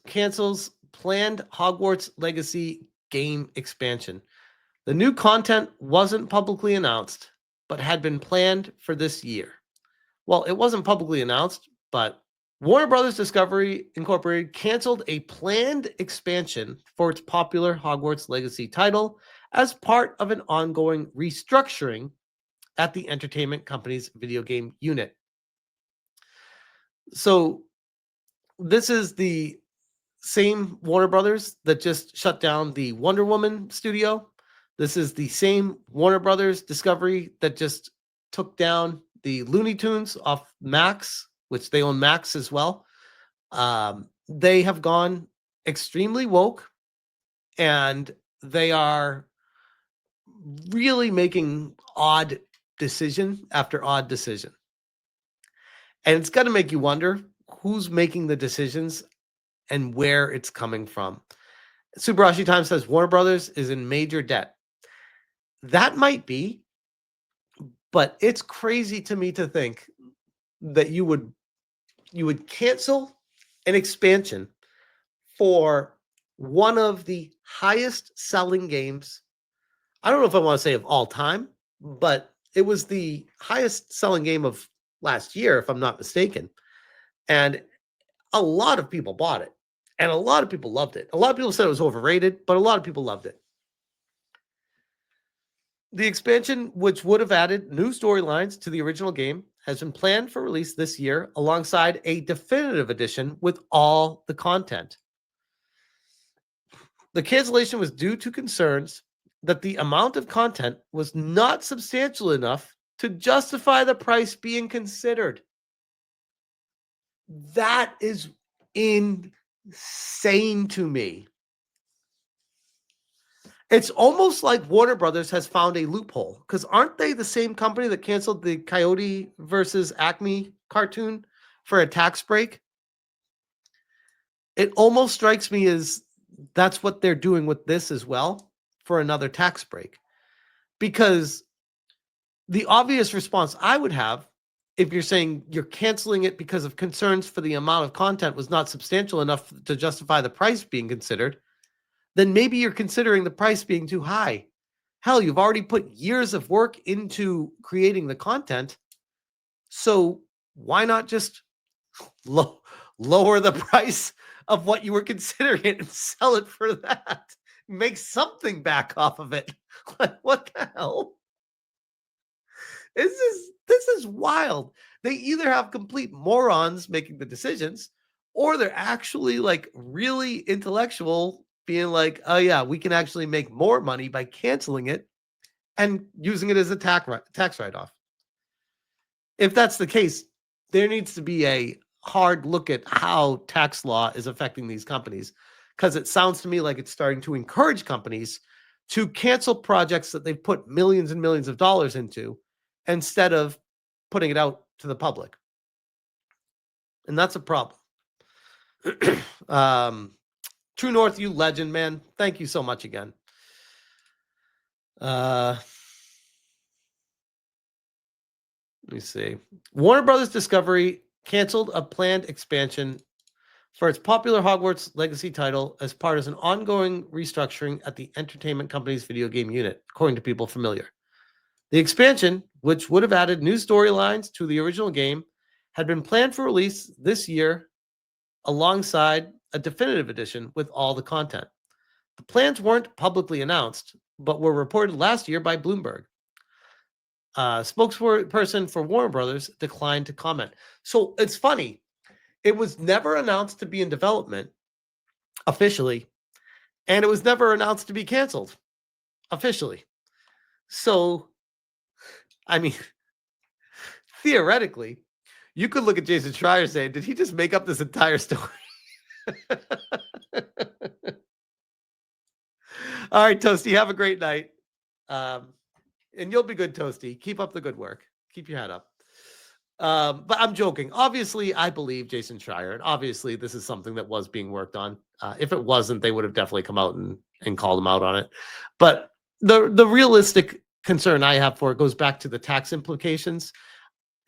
cancels planned Hogwarts Legacy game expansion. The new content wasn't publicly announced, but had been planned for this year. Well, it wasn't publicly announced, but Warner Brothers Discovery Incorporated canceled a planned expansion for its popular Hogwarts Legacy title as part of an ongoing restructuring at the entertainment company's video game unit. So this is the same Warner Brothers that just shut down the Wonder Woman studio. This is the same Warner Brothers Discovery that just took down the Looney Tunes off Max, which they own Max as well. They have gone extremely woke, and they are really making odd decision after odd decision. And it's got to make you wonder who's making the decisions and where it's coming from. Subarashi Times says Warner Brothers is in major debt. That might be, but it's crazy to me to think that you would cancel an expansion for one of the highest selling games. I don't know if I want to say of all time, but it was the highest selling game of last year, if I'm not mistaken. And a lot of people bought it, and a lot of people loved it. A lot of people said it was overrated, but a lot of people loved it. The expansion, which would have added new storylines to the original game, has been planned for release this year alongside a definitive edition with all the content. The cancellation was due to concerns that the amount of content was not substantial enough to justify the price being considered. That is insane to me. It's almost like Warner Brothers has found a loophole, because aren't they the same company that canceled the Coyote versus Acme cartoon for a tax break? It almost strikes me as that's what they're doing with this as well, for another tax break. Because the obvious response I would have, if you're saying you're canceling it because of concerns for the amount of content was not substantial enough to justify the price being considered, then maybe you're considering the price being too high. Hell, you've already put years of work into creating the content. So why not just lower the price of what you were considering it and sell it for that? Make something back off of it. What the hell? This is wild. They either have complete morons making the decisions, or they're actually like really intellectual, being like, oh yeah, we can actually make more money by canceling it and using it as a tax write-off. If that's the case, there needs to be a hard look at how tax law is affecting these companies, because it sounds to me like it's starting to encourage companies to cancel projects that they've put millions and millions of dollars into instead of putting it out to the public. And that's a problem. True North, you legend, man. Thank you so much again. Let me see. Warner Brothers Discovery canceled a planned expansion for its popular Hogwarts Legacy title as part of an ongoing restructuring at the entertainment company's video game unit, according to people familiar. The expansion, which would have added new storylines to the original game, had been planned for release this year alongside a definitive edition with all the content. The plans weren't publicly announced, but were reported last year by Bloomberg. Spokesperson for Warner Brothers declined to comment. So it's funny. It was never announced to be in development officially, and it was never announced to be canceled officially. So, I mean, theoretically, you could look at Jason Schreier and say, did he just make up this entire story? All right, Toasty, have a great night. And you'll be good, Toasty. Keep up the good work. Keep your head up. But I'm joking. Obviously, I believe Jason Schreier, and obviously this is something that was being worked on. If it wasn't, they would have definitely come out and called him out on it. But the realistic concern I have for it goes back to the tax implications.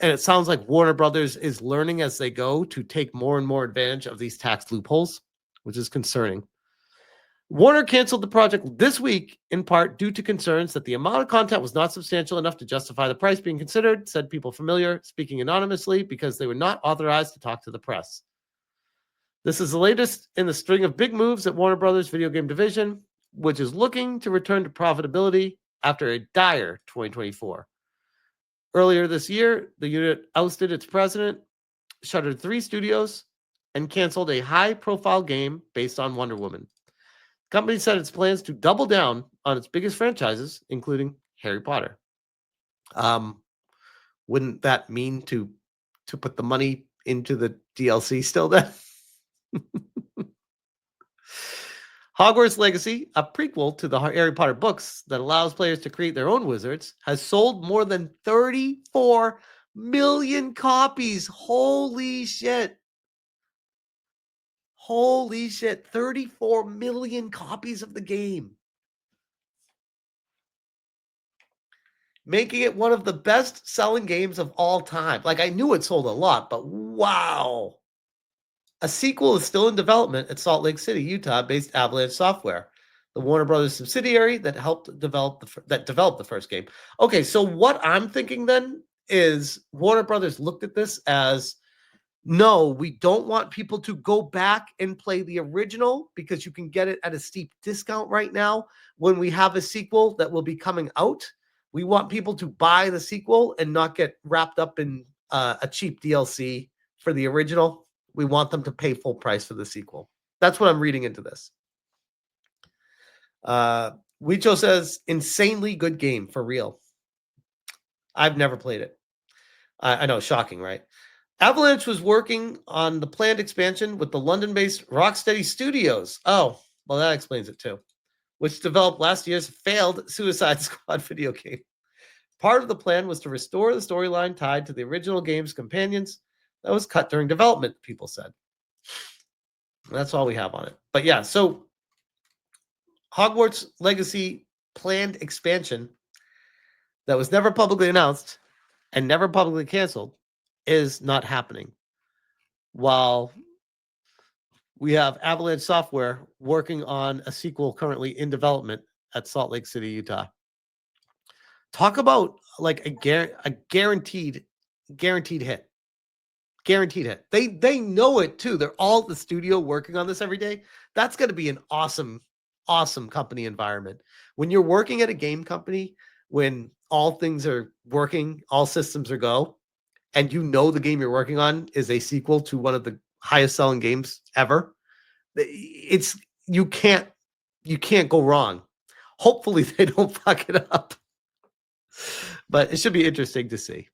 And it sounds like Warner Brothers is learning as they go to take more and more advantage of these tax loopholes, which is concerning. Warner canceled the project this week, in part due to concerns that the amount of content was not substantial enough to justify the price being considered, said people familiar, speaking anonymously, because they were not authorized to talk to the press. This is the latest in the string of big moves at Warner Brothers video game division, which is looking to return to profitability after a dire 2024. Earlier this year, the unit ousted its president, shuttered 3 studios, and canceled a high-profile game based on Wonder Woman. The company said its plans to double down on its biggest franchises, including Harry Potter. Wouldn't that mean to put the money into the DLC still then? Hogwarts Legacy, a prequel to the Harry Potter books that allows players to create their own wizards, has sold more than 34 million copies. Holy shit. Holy shit. 34 million copies of the game. Making it one of the best-selling games of all time. Like, I knew it sold a lot, but wow. A sequel is still in development at Salt Lake City, Utah-based Avalanche Software, the Warner Brothers subsidiary that helped develop the first game. Okay, so what I'm thinking then is Warner Brothers looked at this as, no, we don't want people to go back and play the original because you can get it at a steep discount right now when we have a sequel that will be coming out. We want people to buy the sequel and not get wrapped up in a cheap DLC for the original. We want them to pay full price for the sequel. That's what I'm reading into this. Wicho says, insanely good game, for real. I've never played it. I know, shocking, right? Avalanche was working on the planned expansion with the London-based Rocksteady Studios. Oh, well, that explains it too. Which developed last year's failed Suicide Squad video game. Part of the plan was to restore the storyline tied to the original game's companions that was cut during development, people said. That's all we have on it. But yeah, so Hogwarts Legacy planned expansion that was never publicly announced and never publicly canceled is not happening. While we have Avalanche Software working on a sequel currently in development at Salt Lake City, Utah. Talk about like a guaranteed hit. Guaranteed hit. They know it too. They're all at the studio working on this every day. That's going to be an awesome company environment. When you're working at a game company, when all things are working, all systems are go, and you know the game you're working on is a sequel to one of the highest selling games ever, it's you can't go wrong. Hopefully they don't fuck it up. But it should be interesting to see.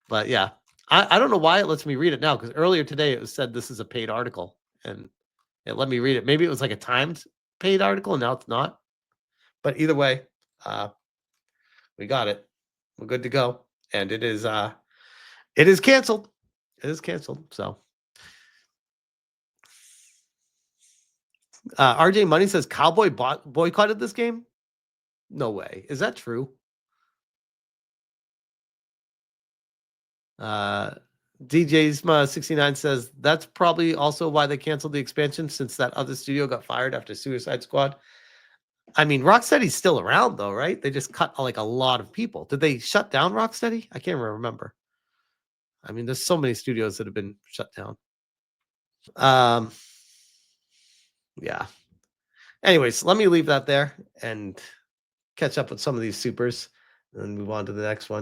But yeah, I don't know why it lets me read it now, because earlier today it was said this is a paid article and it let me read it. Maybe it was like a timed paid article and now it's not. But either way, we got it. We're good to go. And it is canceled. It is canceled. So RJ Money says Cowboy boycotted this game. No way. Is that true? DJsma69 says that's probably also why they canceled the expansion, since that other studio got fired after Suicide Squad. I mean, Rocksteady's still around though, right? They just cut like a lot of people. Did they shut down Rocksteady? I can't remember. I mean, there's so many studios that have been shut down. Yeah. Anyways, let me leave that there and catch up with some of these supers and move on to the next one.